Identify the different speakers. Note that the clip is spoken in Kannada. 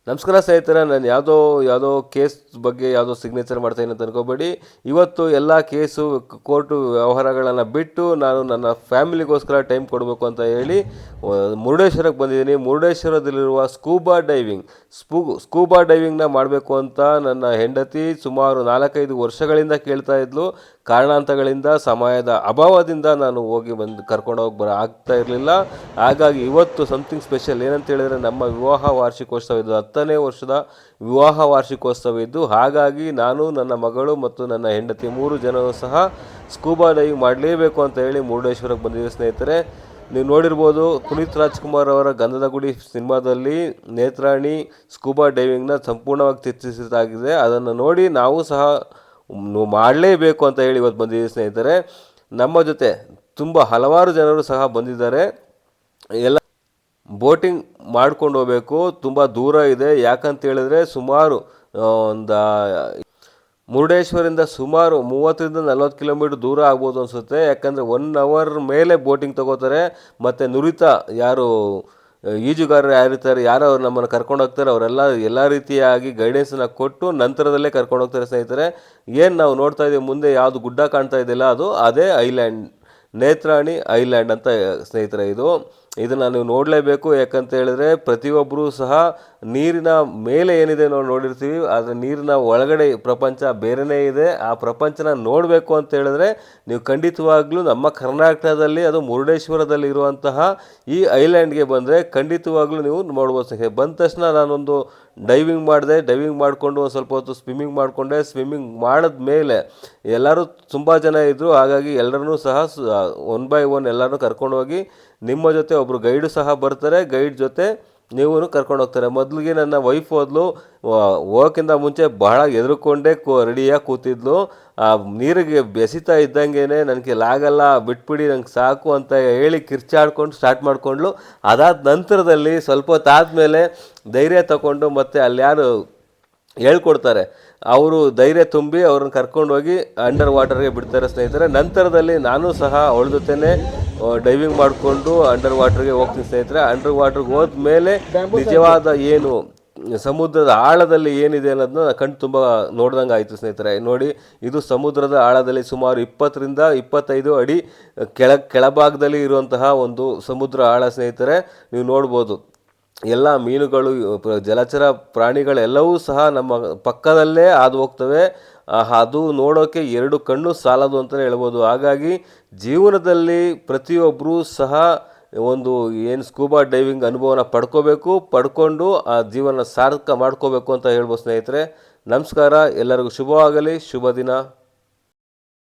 Speaker 1: ನಮಸ್ಕಾರ ಸ್ನೇಹಿತರೆ, ನಾನು ಯಾವುದೋ ಕೇಸ್ ಬಗ್ಗೆ ಯಾವುದೋ ಸಿಗ್ನೇಚರ್ ಮಾಡ್ತಾಯಿದ್ದೀನಿ ಅಂತ ಅನ್ಕೋಬೇಡಿ. ಇವತ್ತು ಎಲ್ಲ ಕೇಸು ಕೋರ್ಟು ವ್ಯವಹಾರಗಳನ್ನು ಬಿಟ್ಟು ನಾನು ನನ್ನ ಫ್ಯಾಮಿಲಿಗೋಸ್ಕರ ಟೈಮ್ ಕೊಡಬೇಕು ಅಂತ ಹೇಳಿ ಮುರುಡೇಶ್ವರಕ್ಕೆ ಬಂದಿದ್ದೀನಿ. ಮುರುಡೇಶ್ವರದಲ್ಲಿರುವ ಸ್ಕೂಬಾ ಡೈವಿಂಗ್ನ ಮಾಡಬೇಕು ಅಂತ ನನ್ನ ಹೆಂಡತಿ ಸುಮಾರು 4-5 ವರ್ಷಗಳಿಂದ ಕೇಳ್ತಾ ಇದ್ಲು. ಕಾರಣಾಂತರಗಳಿಂದ, ಸಮಯದ ಅಭಾವದಿಂದ ನಾನು ಕರ್ಕೊಂಡೋಗಿ ಆಗ್ತಾ ಇರಲಿಲ್ಲ. ಹಾಗಾಗಿ ಇವತ್ತು ಸಮಥಿಂಗ್ ಸ್ಪೆಷಲ್ ಏನಂತ ಹೇಳಿದರೆ, ನಮ್ಮ ವಿವಾಹ ವಾರ್ಷಿಕೋತ್ಸವ ಇದು 10ನೇ ವರ್ಷದ ವಿವಾಹ ವಾರ್ಷಿಕೋತ್ಸವ ಇದ್ದು, ಹಾಗಾಗಿ ನಾನು, ನನ್ನ ಮಗಳು ಮತ್ತು ನನ್ನ ಹೆಂಡತಿ 3 ಜನರು ಸಹ ಸ್ಕೂಬಾ ಡೈವಿಂಗ್ ಮಾಡಲೇಬೇಕು ಅಂತ ಹೇಳಿ ಮುರುಡೇಶ್ವರಕ್ಕೆ ಬಂದಿದ್ದೀವಿ ಸ್ನೇಹಿತರೆ. ನೀವು ನೋಡಿರ್ಬೋದು, ಪುನೀತ್ ರಾಜ್ಕುಮಾರ್ ಅವರ ಗಂಧದ ಗುಡಿ ಸಿನಿಮಾದಲ್ಲಿ ನೇತ್ರಾಣಿ ಸ್ಕೂಬಾ ಡೈವಿಂಗ್ನ ಸಂಪೂರ್ಣವಾಗಿ ಚಿತ್ರಿಸಿದಾಗಿದೆ. ಅದನ್ನು ನೋಡಿ ನಾವು ಸಹ ಮಾಡಲೇಬೇಕು ಅಂತ ಹೇಳಿ ಇವತ್ತು ಬಂದಿದ್ದೀವಿ ಸ್ನೇಹಿತರೆ. ನಮ್ಮ ಜೊತೆ ಹಲವಾರು ಜನರು ಸಹ ಬಂದಿದ್ದಾರೆ. ಎಲ್ಲ ಬೋಟಿಂಗ್ ಮಾಡ್ಕೊಂಡು ಹೋಗಬೇಕು, ತುಂಬ ದೂರ ಇದೆ. ಯಾಕಂತ ಹೇಳಿದ್ರೆ ಸುಮಾರು ಮುರುಡೇಶ್ವರಿಂದ ಸುಮಾರು 30-40 ಕಿಲೋಮೀಟರ್ ದೂರ ಆಗ್ಬೋದು ಅನಿಸುತ್ತೆ. ಯಾಕಂದರೆ 1 ಅವರ್ ಮೇಲೆ ಬೋಟಿಂಗ್ ತಗೋತಾರೆ. ಮತ್ತು ನುರಿತ ಯಾರು ಈಜುಗಾರರು ಯಾರಿರ್ತಾರೆ, ಯಾರು ನಮ್ಮನ್ನು ಕರ್ಕೊಂಡು ಹೋಗ್ತಾರೆ, ಅವರೆಲ್ಲ ಎಲ್ಲ ರೀತಿಯಾಗಿ ಗೈಡೆನ್ಸನ್ನು ಕೊಟ್ಟು ನಂತರದಲ್ಲೇ ಕರ್ಕೊಂಡು ಹೋಗ್ತಾರೆ ಸ್ನೇಹಿತರೆ. ಏನು ನಾವು ನೋಡ್ತಾ ಇದ್ದೀವಿ ಮುಂದೆ ಯಾವುದು ಗುಡ್ಡ ಕಾಣ್ತಾ ಇದೆಯಲ್ಲ, ಅದೇ ಐಲ್ಯಾಂಡ್, ನೇತ್ರಾಣಿ ಐಲ್ಯಾಂಡ್ ಅಂತ ಸ್ನೇಹಿತರೆ. ಇದನ್ನು ನೀವು ನೋಡಲೇಬೇಕು. ಯಾಕಂತ ಹೇಳಿದ್ರೆ ಪ್ರತಿಯೊಬ್ಬರೂ ಸಹ ನೀರಿನ ಮೇಲೆ ಏನಿದೆ ನೋಡಿರ್ತೀವಿ, ಆದರೆ ನೀರಿನ ಒಳಗಡೆ ಪ್ರಪಂಚ ಬೇರೆಯೇ ಇದೆ. ಆ ಪ್ರಪಂಚನ ನೋಡಬೇಕು ಅಂತ ಹೇಳಿದ್ರೆ ನೀವು ಖಂಡಿತವಾಗ್ಲೂ ನಮ್ಮ ಕರ್ನಾಟಕದಲ್ಲಿ, ಅದು ಮುರುಡೇಶ್ವರದಲ್ಲಿ ಇರುವಂತಹ ಈ ಐಲ್ಯಾಂಡ್ಗೆ ಬಂದರೆ ಖಂಡಿತವಾಗ್ಲೂ ನೀವು ನೋಡ್ಬೋದು. ಬಂದ ತಕ್ಷಣ ನಾನೊಂದು ಡೈವಿಂಗ್ ಮಾಡಿದೆ. ಡೈವಿಂಗ್ ಮಾಡಿಕೊಂಡು ಒಂದು ಸ್ವಲ್ಪ ಹೊತ್ತು ಸ್ವಿಮ್ಮಿಂಗ್ ಮಾಡಿಕೊಂಡೆ. ಸ್ವಿಮ್ಮಿಂಗ್ ಮಾಡಿದ ಮೇಲೆ ಎಲ್ಲರೂ ತುಂಬ ಜನ ಇದ್ದರು. ಹಾಗಾಗಿ ಎಲ್ಲರನ್ನೂ ಸಹ 1 by 1 ಎಲ್ಲರೂ ಕರ್ಕೊಂಡೋಗಿ ನಿಮ್ಮ ಜೊತೆ ಒಬ್ಬರು ಗೈಡು ಸಹ ಬರ್ತಾರೆ. ಗೈಡ್ ಜೊತೆ ನೀವು ಕರ್ಕೊಂಡು ಹೋಗ್ತಾರೆ. ಮೊದಲಿಗೆ ನನ್ನ ವೈಫ್ ಹೋದ್ಲು. ಹೋಗೋಕ್ಕಿಂತ ಮುಂಚೆ ಬಹಳ ಹೆದರ್ಕೊಂಡೇ ರೆಡಿಯಾಗಿ ಕೂತಿದ್ಲು. ಆ ನೀರಿಗೆ ಬೆಸಿತಾ ಇದ್ದಂಗೆ ನನಗೆ ಲಾಗಲ್ಲ, ಬಿಟ್ಬಿಡಿ, ನಂಗೆ ಸಾಕು ಅಂತ ಹೇಳಿ ಕಿರ್ಚಾಡ್ಕೊಂಡು ಸ್ಟಾರ್ಟ್ ಮಾಡಿಕೊಂಡ್ಲು. ಅದಾದ ನಂತರದಲ್ಲಿ ಸ್ವಲ್ಪ ಹೊತ್ತಾದಮೇಲೆ ಧೈರ್ಯ ತಗೊಂಡು ಮತ್ತೆ ಅಲ್ಲಿ ಯಾರು ಹೇಳ್ಕೊಡ್ತಾರೆ ಅವರು ಧೈರ್ಯ ತುಂಬಿ ಅವ್ರನ್ನ ಕರ್ಕೊಂಡೋಗಿ ಅಂಡರ್ ವಾಟರ್ಗೆ ಬಿಡ್ತಾರೆ ಸ್ನೇಹಿತರೆ. ನಂತರದಲ್ಲಿ ನಾನು ಸಹ ಅವಳ ಜೊತೆನೇ ಡೈವಿಂಗ್ ಮಾಡಿಕೊಂಡು ಅಂಡರ್ ವಾಟರ್ಗೆ ಹೋಗ್ತೀನಿ ಸ್ನೇಹಿತರೆ. ಅಂಡರ್ ವಾಟರ್ಗೆ ಹೋದ್ಮೇಲೆ ನಿಜವಾದ ಏನು ಸಮುದ್ರದ ಆಳದಲ್ಲಿ ಏನಿದೆ ಅನ್ನೋದನ್ನ ಕಣ್ಣು ತುಂಬ ನೋಡ್ದಂಗೆ ಆಯಿತು ಸ್ನೇಹಿತರೆ. ನೋಡಿ, ಇದು ಸಮುದ್ರದ ಆಳದಲ್ಲಿ ಸುಮಾರು 20-25 ಅಡಿ ಕೆಳಭಾಗದಲ್ಲಿ ಇರುವಂತಹ ಒಂದು ಸಮುದ್ರ ಆಳ ಸ್ನೇಹಿತರೆ. ನೀವು ನೋಡ್ಬೋದು, ಎಲ್ಲ ಮೀನುಗಳು, ಜಲಚರ ಪ್ರಾಣಿಗಳೆಲ್ಲವೂ ಸಹ ನಮ್ಮ ಪಕ್ಕದಲ್ಲೇ ಹಾದು ಹೋಗ್ತವೆ. ಅದು ನೋಡೋಕ್ಕೆ 2 ಕಣ್ಣು ಸಾಲದು ಅಂತಲೇ ಹೇಳ್ಬೋದು. ಹಾಗಾಗಿ ಜೀವನದಲ್ಲಿ ಪ್ರತಿಯೊಬ್ಬರೂ ಸಹ ಒಂದು ಸ್ಕೂಬಾ ಡೈವಿಂಗ್ ಅನುಭವನ ಪಡ್ಕೊಂಡು ಆ ಜೀವನ ಸಾರ್ಥಕ ಮಾಡ್ಕೋಬೇಕು ಅಂತ ಹೇಳ್ಬೋದು ಸ್ನೇಹಿತರೆ. ನಮಸ್ಕಾರ, ಎಲ್ಲರಿಗೂ ಶುಭವಾಗಲಿ, ಶುಭ ದಿನ.